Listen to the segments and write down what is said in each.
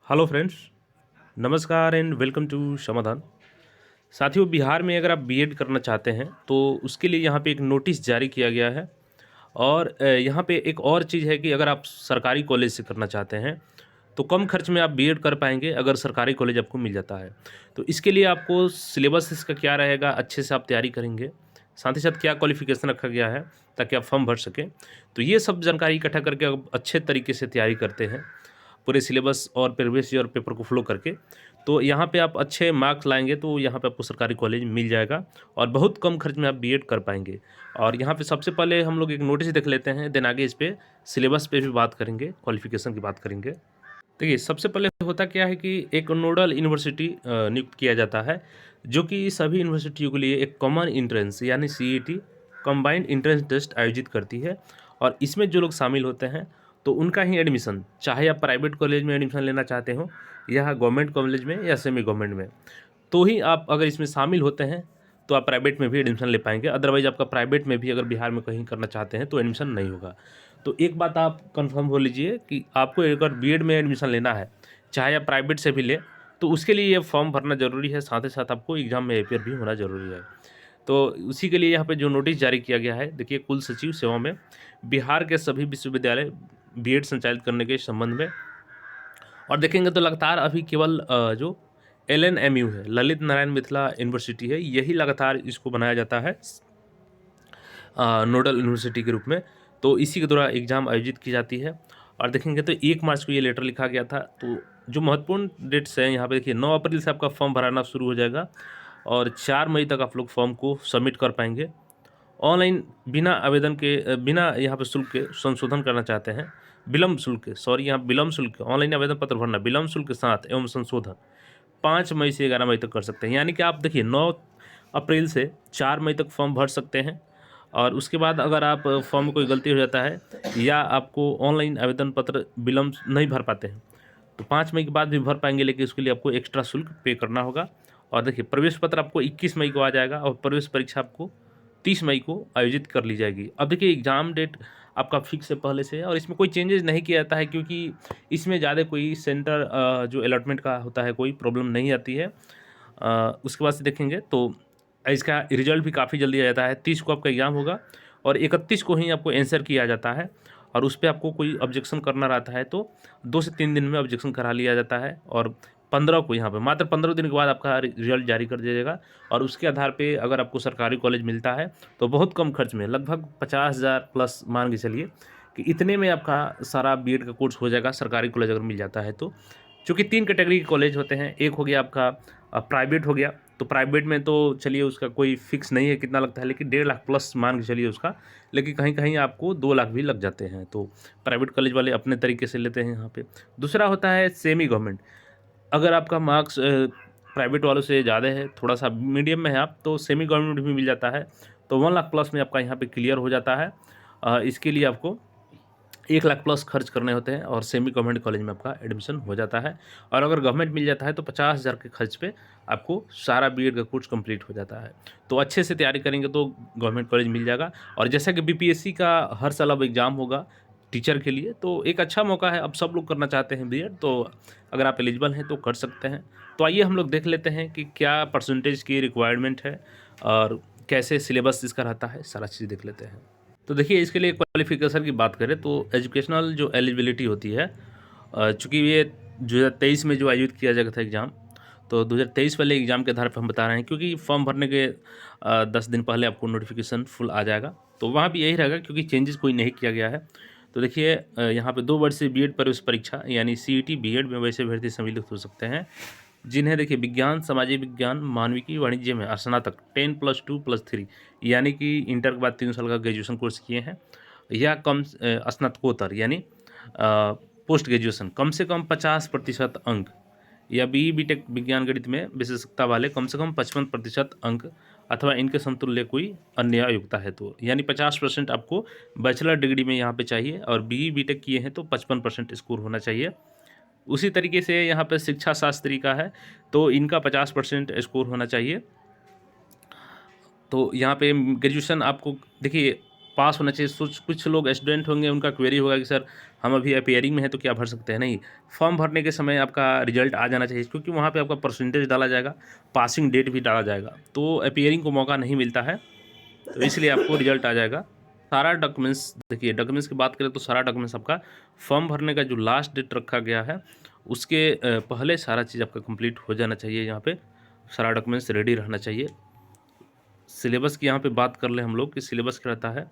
Hello friends, नमस्कार and welcome to समाधान। साथियों, बिहार में अगर आप बीएड करना चाहते हैं तो उसके लिए यहाँ पे एक नोटिस जारी किया गया है। और यहाँ पे एक और चीज़ है कि अगर आप सरकारी कॉलेज से करना चाहते हैं तो कम खर्च में आप बीएड कर पाएंगे अगर सरकारी कॉलेज आपको मिल जाता है। तो इसके लिए आपको सिलेबस इसका क्या रहेगा, अच्छे से आप तैयारी करेंगे, साथ ही साथ क्या क्वालिफिकेशन रखा गया है ताकि आप फॉर्म भर सकें। तो ये सब जानकारी इकट्ठा करके आप अच्छे तरीके से तैयारी करते हैं पूरे सिलेबस और प्रीवियस ईयर पेपर को फॉलो करके, तो यहाँ पे आप अच्छे मार्क्स लाएंगे तो यहाँ पे आपको सरकारी कॉलेज मिल जाएगा और बहुत कम खर्च में आप बीएड कर पाएंगे। और यहाँ पे सबसे पहले हम लोग एक नोटिस देख लेते हैं, देन आगे इस पे सिलेबस पे भी बात करेंगे, क्वालिफिकेशन की बात करेंगे। देखिए, सबसे पहले होता क्या है कि एक नोडल यूनिवर्सिटी नियुक्त किया जाता है जो कि सभी यूनिवर्सिटियों के लिए एक कॉमन इंट्रेंस यानी सीईटी कंबाइंड इंट्रेंस टेस्ट आयोजित करती है। और इसमें जो लोग शामिल होते हैं तो उनका ही एडमिशन, चाहे आप प्राइवेट कॉलेज में एडमिशन लेना चाहते हो या गवर्नमेंट कॉलेज में या सेमी गवर्नमेंट में, तो ही आप अगर इसमें शामिल होते हैं तो आप प्राइवेट में भी एडमिशन ले पाएंगे। अदरवाइज आपका प्राइवेट में भी अगर बिहार में कहीं करना चाहते हैं तो एडमिशन नहीं होगा। तो एक बात आप कंफर्म हो लीजिए कि आपको अगर बीएड में एडमिशन लेना है, चाहे आप प्राइवेट से भी लें, तो उसके लिए ये फॉर्म भरना ज़रूरी है, साथ ही साथ आपको एग्ज़ाम में अपियर भी होना ज़रूरी है। तो उसी के लिए यहाँ पे जो नोटिस जारी किया गया है, देखिए, कुल सचिव सेवा में बिहार के सभी विश्वविद्यालय बीएड संचालित करने के संबंध में। और देखेंगे तो लगातार अभी केवल जो एलएनएमयू है, ललित नारायण मिथिला यूनिवर्सिटी है, यही लगातार इसको बनाया जाता है नोडल यूनिवर्सिटी के रूप में। तो इसी के द्वारा एग्ज़ाम आयोजित की जाती है। और देखेंगे तो 1 मार्च को ये लेटर लिखा गया था। तो जो महत्वपूर्ण डेट्स हैं यहाँ पे, देखिए, 9 अप्रैल से आपका फॉर्म भराना शुरू हो जाएगा और 4 मई तक आप लोग फॉर्म को सबमिट कर पाएंगे ऑनलाइन, बिना आवेदन के, बिना यहाँ पे शुल्क के संशोधन करना चाहते हैं, विलम्ब शुल्क के, सॉरी, यहाँ विलम्ब शुल्क, ऑनलाइन आवेदन पत्र भरना विलम्ब शुल्क के साथ एवं संशोधन 5 मई से 11 मई तक कर सकते हैं। यानी कि आप देखिए, 9 अप्रैल से 4 मई तक फॉर्म भर सकते हैं। और उसके बाद अगर आप फॉर्म में कोई गलती हो जाता है या आपको ऑनलाइन आवेदन पत्र विलम्ब नहीं भर पाते हैं तो 5 मई के बाद भी भर पाएंगे, लेकिन उसके लिए आपको एक्स्ट्रा शुल्क पे करना होगा। और देखिए, प्रवेश पत्र आपको 21 मई को आ जाएगा और प्रवेश परीक्षा आपको 30 मई को आयोजित कर ली जाएगी। अब देखिए, एग्ज़ाम डेट आपका फिक्स है पहले से और इसमें कोई चेंजेस नहीं किया जाता है, क्योंकि इसमें ज़्यादा कोई सेंटर जो अलॉटमेंट का होता है कोई प्रॉब्लम नहीं आती है। उसके बाद से देखेंगे तो इसका रिजल्ट भी काफ़ी जल्दी आ जाता है। 30 को आपका एग्ज़ाम होगा और 31 को ही आपको आंसर किया जाता है। और उस पे आपको कोई ऑब्जेक्शन करना रहता है तो 2 से 3 दिन में ऑब्जेक्शन करा लिया जाता है। और 15 को, यहाँ पे मात्र 15 दिन के बाद आपका रिजल्ट जारी कर दिया जाएगा। और उसके आधार पे अगर आपको सरकारी कॉलेज मिलता है तो बहुत कम खर्च में, लगभग 50,000 प्लस मान के चलिए कि इतने में आपका सारा बीएड का कोर्स हो जाएगा, सरकारी कॉलेज अगर मिल जाता है तो। चूँकि 3 कैटेगरी के कॉलेज होते हैं, एक हो गया आपका प्राइवेट हो गया। तो प्राइवेट में तो चलिए उसका कोई फिक्स नहीं है कितना लगता है, लेकिन 1.5 लाख प्लस मान के चलिए उसका, लेकिन कहीं कहीं आपको 2 लाख भी लग जाते हैं। तो प्राइवेट कॉलेज वाले अपने तरीके से लेते हैं यहाँ पे। दूसरा होता है सेमी गवर्नमेंट। अगर आपका मार्क्स प्राइवेट वालों से ज़्यादा है, थोड़ा सा मीडियम में है आप, तो सेमी गवर्नमेंट भी मिल जाता है। तो 1 लाख प्लस में आपका यहाँ पे क्लियर हो जाता है। इसके लिए आपको 1 लाख प्लस खर्च करने होते हैं और सेमी गवर्नमेंट कॉलेज में आपका एडमिशन हो जाता है। और अगर गवर्नमेंट मिल जाता है तो 50,000 के खर्च पे आपको सारा बीएड का कोर्स कंप्लीट हो जाता है। तो अच्छे से तैयारी करेंगे तो गवर्नमेंट कॉलेज मिल जाएगा। और जैसा कि बीपीएससी का हर साल अब एग्ज़ाम होगा टीचर के लिए, तो एक अच्छा मौका है, अब सब लोग करना चाहते हैं बीएड, तो अगर आप एलिजिबल हैं तो कर सकते हैं। तो आइए हम लोग देख लेते हैं कि क्या परसेंटेज की रिक्वायरमेंट है और कैसे सिलेबस इसका रहता है, सारा चीज़ देख लेते हैं। तो देखिए, इसके लिए क्वालिफिकेशन की बात करें तो एजुकेशनल जो एलिजिबिलिटी होती है, चूँकि ये 2023 में जो आयोजित किया गया था एग्ज़ाम, तो 2023 वाले एग्ज़ाम के आधार पर हम बता रहे हैं, क्योंकि फॉर्म भरने के 10 दिन पहले आपको नोटिफिकेशन फुल आ जाएगा। तो वहाँ भी यही रहेगा, क्योंकि चेंजेस कोई नहीं किया गया है। तो देखिए, यहाँ पे 2 वर्षीय बीएड प्रवेश परीक्षा यानी सीईटी बीएड में वैसे अभ्यर्थी सम्मिलित हो सकते हैं जिन्हें, देखिए, विज्ञान, सामाजिक विज्ञान, मानविकी, वाणिज्य में स्नातक 10+2+3 यानी कि इंटर के बाद 3 साल का ग्रेजुएशन कोर्स किए हैं, या कम स्नातकोत्तर यानी पोस्ट ग्रेजुएशन कम से कम 50% अंक, या बीई बीटेक विज्ञान गणित में विशेषज्ञता वाले कम से कम 55% अंक, अथवा इनके समतुल्य कोई अन्य योग्यता है तो, यानी 50% आपको बैचलर डिग्री में यहाँ पे चाहिए और बीई बीटेक किए हैं तो 55% स्कोर होना चाहिए। उसी तरीके से यहाँ पे शिक्षा शास्त्री का है तो इनका 50% स्कोर होना चाहिए। तो यहाँ पे ग्रेजुएशन आपको, देखिए, पास होना चाहिए। कुछ लोग स्टूडेंट होंगे, उनका क्वेरी होगा कि सर हम अभी अपीयरिंग में हैं तो क्या भर सकते हैं? नहीं, फॉर्म भरने के समय आपका रिजल्ट आ जाना चाहिए, क्योंकि वहाँ पे आपका परसेंटेज डाला जाएगा, पासिंग डेट भी डाला जाएगा, तो अपीयरिंग को मौका नहीं मिलता है, तो इसलिए आपको रिजल्ट आ जाएगा। सारा डॉक्यूमेंट्स देखिए, डॉक्यूमेंट्स की बात करें तो सारा डॉक्यूमेंट्स आपका फॉर्म भरने का जो लास्ट डेट रखा गया है उसके पहले सारा चीज़ आपका कंप्लीट हो जाना चाहिए। यहाँ पे सारा डॉक्यूमेंट्स रेडी रहना चाहिए। सिलेबस की यहाँ पे बात कर ले हम लोग कि सिलेबस क्या रहता है,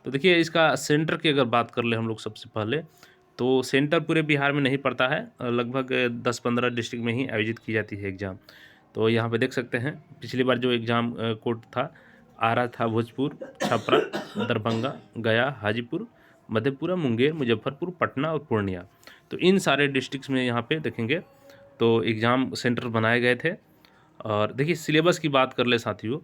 तो देखिए इसका सेंटर की अगर बात कर ले हम लोग सबसे पहले, तो सेंटर पूरे बिहार में नहीं पड़ता है, लगभग 10-15 डिस्ट्रिक्ट में ही आयोजित की जाती है एग्ज़ाम। तो यहाँ पे देख सकते हैं पिछली बार जो एग्ज़ाम कोड था, आरा था, भोजपुर, छपरा, दरभंगा, गया, हाजीपुर, मधेपुरा, मुंगेर, मुजफ्फरपुर, पटना और पूर्णिया। तो इन सारे डिस्ट्रिक्ट्स में यहाँ पे देखेंगे तो एग्ज़ाम सेंटर बनाए गए थे। और देखिए सिलेबस की बात कर ले साथियों,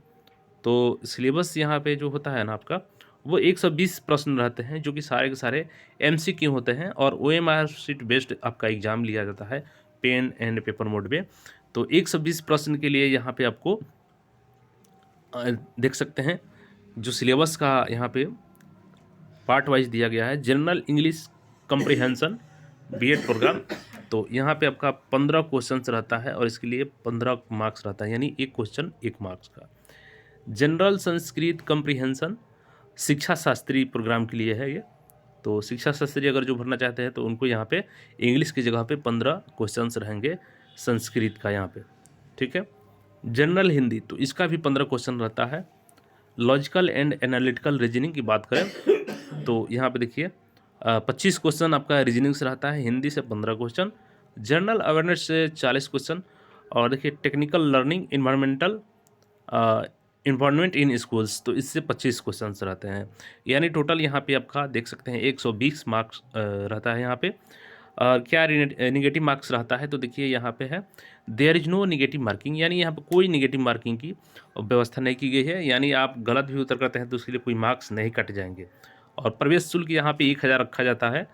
तो सिलेबस यहाँ पे जो होता है ना आपका, वो 120 प्रश्न रहते हैं, जो कि सारे के सारे एमसीक्यू होते हैं, और ओएमआर शीट बेस्ड आपका एग्ज़ाम लिया जाता है पेन एंड पेपर मोड में। तो 120 प्रश्न के लिए यहाँ पे आपको देख सकते हैं जो सिलेबस का यहाँ पे पार्ट वाइज दिया गया है। जनरल इंग्लिश कम्प्रिहेंशन बीएड प्रोग्राम, तो यहाँ पे आपका 15 क्वेश्चंस रहता है और इसके लिए 15 मार्क्स रहता है, यानी एक क्वेश्चन 1 मार्क्स का। जनरल संस्कृत कम्प्रिहेंशन शिक्षा शास्त्री प्रोग्राम के लिए है ये। तो शिक्षा शास्त्री अगर जो भरना चाहते हैं तो उनको यहाँ पे इंग्लिश की जगह पे 15 क्वेश्चंस रहेंगे संस्कृत का यहाँ पे, ठीक है। जनरल हिंदी, तो इसका भी 15 क्वेश्चन रहता है। लॉजिकल एंड एनालिटिकल रीजनिंग की बात करें तो यहाँ पे देखिए 25 क्वेश्चन आपका रीजनिंग से रहता है, हिंदी से 15 क्वेश्चन, जनरल अवेयरनेस से 40 क्वेश्चन, और देखिए टेक्निकल लर्निंग इन्वायरमेंटल इन्वायरमेंट इन स्कूल्स, तो इससे 25 क्वेश्चंस रहते हैं, यानी टोटल यहाँ पे आपका देख सकते हैं 120 मार्क्स रहता है यहाँ पे। क्या निगेटिव मार्क्स रहता है, तो देखिए यहाँ पे है there is no negative marking, यानी यहाँ पे कोई निगेटिव मार्किंग की व्यवस्था नहीं की गई है, यानी आप गलत भी उत्तर करते हैं तो उसके लिए कोई मार्क्स नहीं कट जाएंगे। और प्रवेश शुल्क यहाँ पे 1000 रखा जाता है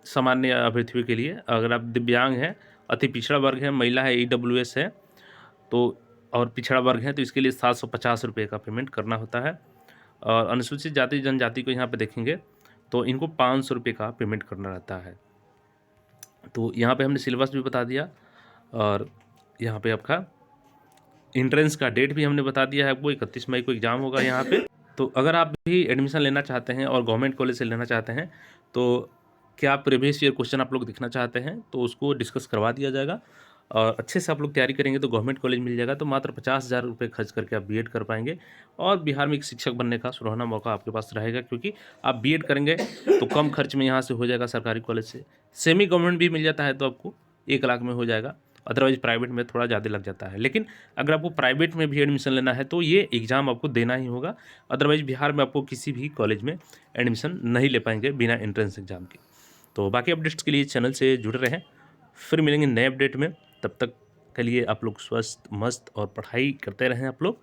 सामान्य अभ्यर्थियों के लिए। अगर आप दिव्यांग हैं, अति पिछड़ा वर्ग है, महिला है, EWS है, तो और पिछड़ा वर्ग है तो इसके लिए 750 रुपये का पेमेंट करना होता है। और अनुसूचित जाति जनजाति को यहाँ पे देखेंगे तो इनको 500 रुपये का पेमेंट करना रहता है। तो यहाँ पे हमने सिलेबस भी बता दिया, और यहाँ पे आपका एंट्रेंस का डेट भी हमने बता दिया है आपको, 31 मई को एग्ज़ाम होगा यहाँ पे। तो अगर आप भी एडमिशन लेना चाहते हैं और गवर्नमेंट कॉलेज से लेना चाहते हैं, तो क्या प्रीवियस ईयर क्वेश्चन आप लोग देखना चाहते हैं तो उसको डिस्कस करवा दिया जाएगा, और अच्छे से आप लोग तैयारी करेंगे तो गवर्नमेंट कॉलेज मिल जाएगा। तो मात्र 50,000 रुपये खर्च करके आप बीएड कर पाएंगे, और बिहार में एक शिक्षक बनने का सुनहरा मौका आपके पास रहेगा, क्योंकि आप बीएड करेंगे तो कम खर्च में यहाँ से हो जाएगा सरकारी कॉलेज से। सेमी गवर्नमेंट भी मिल जाता है तो आपको 1 लाख में हो जाएगा, अदरवाइज प्राइवेट में थोड़ा ज़्यादा लग जाता है। लेकिन अगर आपको प्राइवेट में भी एडमिशन लेना है तो ये एग्ज़ाम आपको देना ही होगा, अदरवाइज बिहार में आपको किसी भी कॉलेज में एडमिशन नहीं ले पाएंगे बिना एंट्रेंस एग्ज़ाम के। तो बाकी अपडेट्स के लिए चैनल से जुड़े रहें, फिर मिलेंगे नए अपडेट में। तब तक के लिए आप लोग स्वस्थ, मस्त और पढ़ाई करते रहें आप लोग।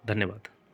धन्यवाद।